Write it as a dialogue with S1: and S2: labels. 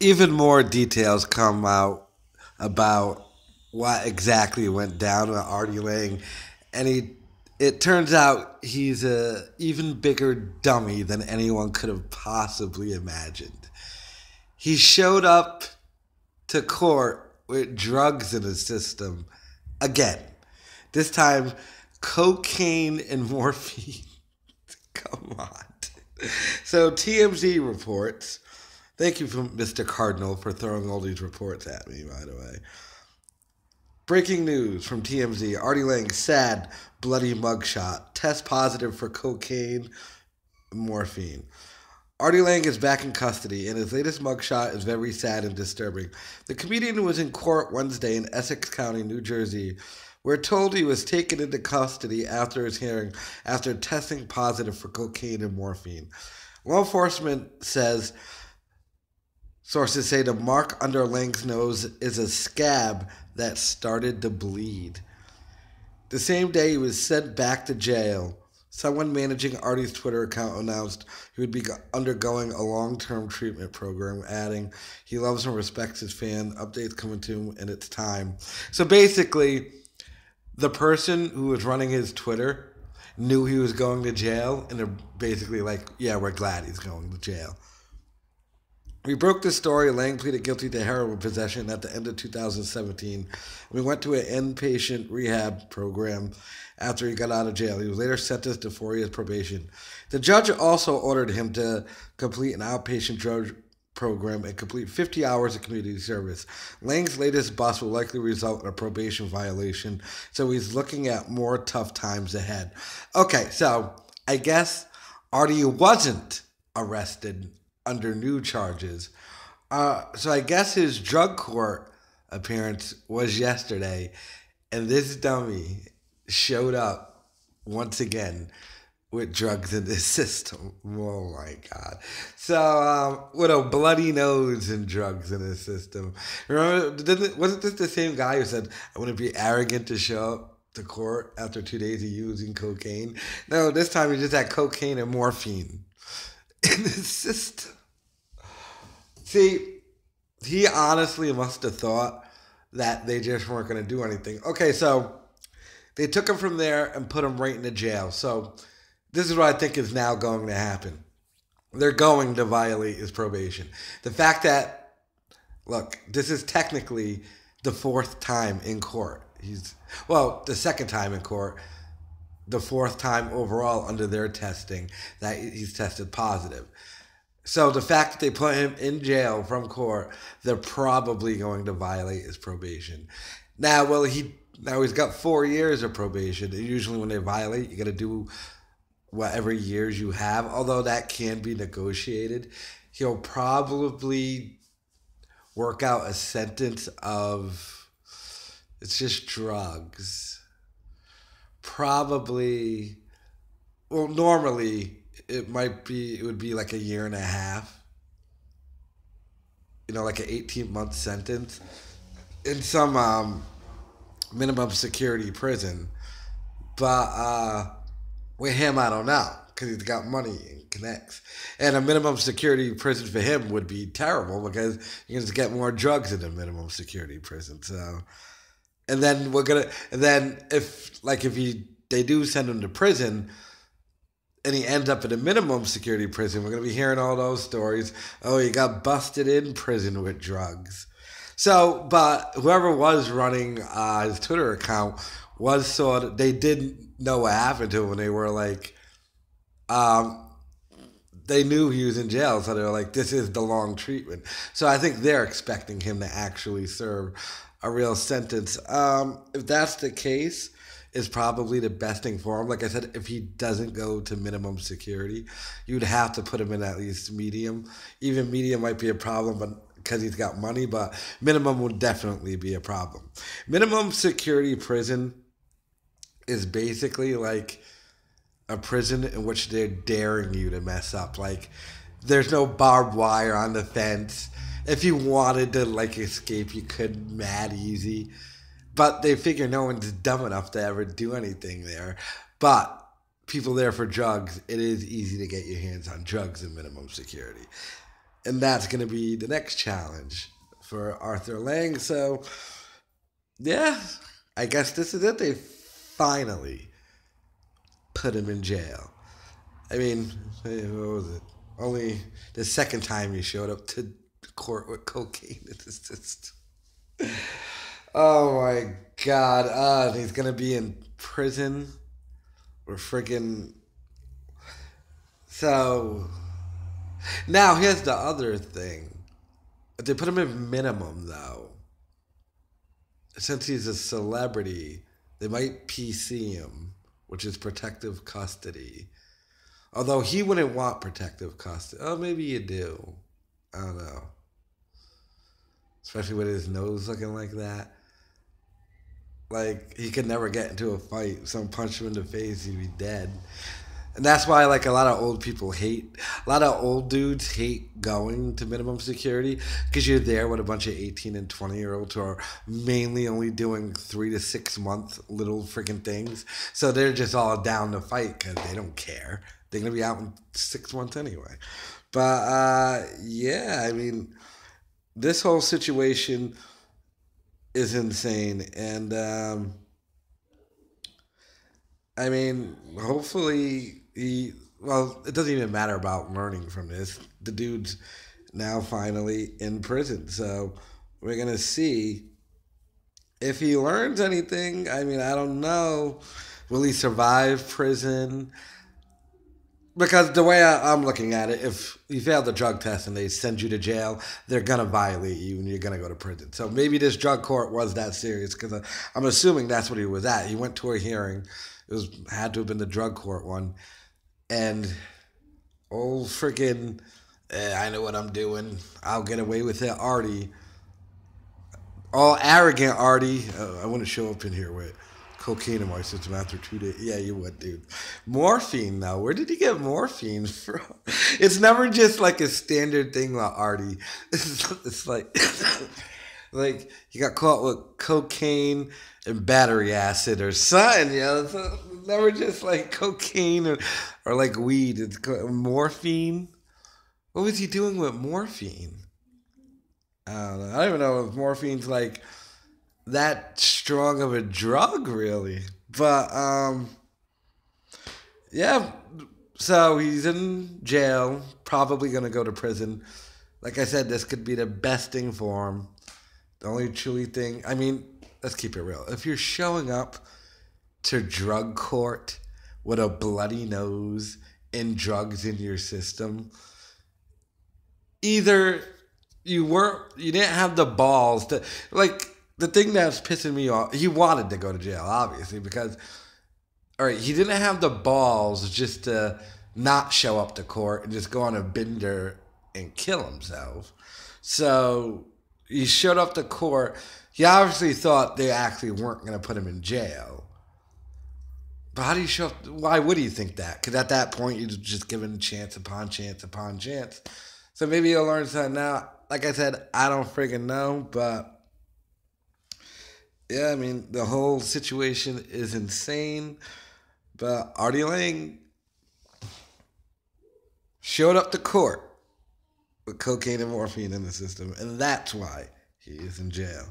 S1: even more details come out about what exactly went down with Artie Lange, and it turns out he's a even bigger dummy than anyone could have possibly imagined. He showed up to court with drugs in his system again. This time, cocaine and morphine. Come on. So TMZ reports. Thank you, Mr. Cardinal, for throwing all these reports at me, by the way. Breaking news from TMZ. Artie Lange's sad, bloody mugshot. Test positive for cocaine and morphine. Artie Lange is back in custody, and his latest mugshot is very sad and disturbing. The comedian was in court Wednesday in Essex County, New Jersey. We're told he was taken into custody after his hearing after testing positive for cocaine and morphine. Law enforcement says, sources say the mark under Lange's nose is a scab that started to bleed. The same day he was sent back to jail, someone managing Artie's Twitter account announced he would be undergoing a long-term treatment program, adding, he loves and respects his fan, updates coming to him in its time. So basically, the person who was running his Twitter knew he was going to jail, and they're basically like, yeah, we're glad he's going to jail. We broke this story. Lange pleaded guilty to heroin possession at the end of 2017. We went to an inpatient rehab program after he got out of jail. He was later sentenced to 4 years probation. The judge also ordered him to complete an outpatient drug program and complete 50 hours of community service. Lange's latest bust will likely result in a probation violation, so he's looking at more tough times ahead. Okay, so I guess Artie wasn't arrested under new charges. So I guess his drug court appearance was yesterday, and this dummy showed up once again with drugs in his system. Oh my God. So, with a bloody nose and drugs in his system. Remember, wasn't this the same guy who said, I wouldn't be arrogant to show up to court after 2 days of using cocaine? No, this time he just had cocaine and morphine in his system. See, he honestly must have thought that they just weren't going to do anything. Okay, so they took him from there and put him right into jail. So this is what I think is now going to happen. They're going to violate his probation. The fact that, look, this is technically the fourth time in court. The second time in court, the fourth time overall under their testing that he's tested positive. So the fact that they put him in jail from court, they're probably going to violate his probation. Now he's got 4 years of probation. Usually when they violate, you got to do whatever years you have, although that can be negotiated. He'll probably work out a sentence of, it's just drugs. Probably, well, normally it would be like a year and a half. Like an 18-month sentence in some minimum security prison. But with him, I don't know, because he's got money and connects. And a minimum security prison for him would be terrible because you can just get more drugs in a minimum security prison. So, and then if they do send him to prison, and he ends up in a minimum security prison, we're going to be hearing all those stories. Oh, he got busted in prison with drugs. So, but whoever was running his Twitter account was they didn't know what happened to him, and they were like, they knew he was in jail, so they were like, this is the long treatment. So I think they're expecting him to actually serve a real sentence. If that's the case, is probably the best thing for him. Like I said, if he doesn't go to minimum security, you'd have to put him in at least medium. Even medium might be a problem, but because he's got money, but minimum would definitely be a problem. Minimum security prison is basically like a prison in which they're daring you to mess up. Like, there's no barbed wire on the fence. If you wanted to escape, you could mad easy. But they figure no one's dumb enough to ever do anything there. But people there for drugs, it is easy to get your hands on drugs in minimum security. And that's going to be the next challenge for Arthur Lange. So, yeah, I guess this is it. They finally put him in jail. I mean, what was it? Only the second time he showed up to court with cocaine in his system. Oh my God. He's going to be in prison. We're freaking. So, now here's the other thing. If they put him in minimum, though, since he's a celebrity, they might PC him, which is protective custody. Although he wouldn't want protective custody. Oh, maybe you do. I don't know. Especially with his nose looking like that. Like, he could never get into a fight. Someone punch him in the face, he'd be dead. And that's why, like, a lot of old people a lot of old dudes hate going to minimum security because you're there with a bunch of 18 and 20-year-olds who are mainly only doing 3 to 6 month little freaking things. So they're just all down to fight because they don't care. They're going to be out in 6 months anyway. But, yeah, I mean, this whole situation is insane. And, I mean, hopefully it doesn't even matter about learning from this. The dude's now finally in prison. So we're going to see if he learns anything. I mean, I don't know. Will he survive prison? Because the way I'm looking at it, if you fail the drug test and they send you to jail, they're going to violate you and you're going to go to prison. So maybe this drug court was that serious because I'm assuming that's what he was at. He went to a hearing. Had to have been the drug court one. And old freaking, I know what I'm doing. I'll get away with it, Artie. All arrogant Artie. I wouldn't show up in here with cocaine in my system after 2 days. Yeah, you would, dude. Morphine, though. Where did he get morphine from? It's never just like a standard thing with Artie. It's like, like he got caught with cocaine and battery acid or something. It's never just like cocaine or like weed. It's morphine. What was he doing with morphine? I don't know. I don't even know if morphine's like that strong of a drug, really. But yeah. So he's in jail. Probably gonna go to prison. Like I said, this could be the best thing for him. The only truly thing. I mean, let's keep it real. If you're showing up to drug court with a bloody nose and drugs in your system, either you didn't have the balls to, like, the thing that's pissing me off, he wanted to go to jail, obviously, because, all right, he didn't have the balls just to not show up to court and just go on a bender and kill himself. So he showed up to court. He obviously thought they actually weren't going to put him in jail. But how do you show up? Why would he think that? Because at that point, you're just given chance upon chance upon chance. So maybe he'll learn something now. Like I said, I don't friggin' know. But, yeah, I mean, the whole situation is insane. But Artie Lange showed up to court with cocaine and morphine in the system. And that's why he is in jail.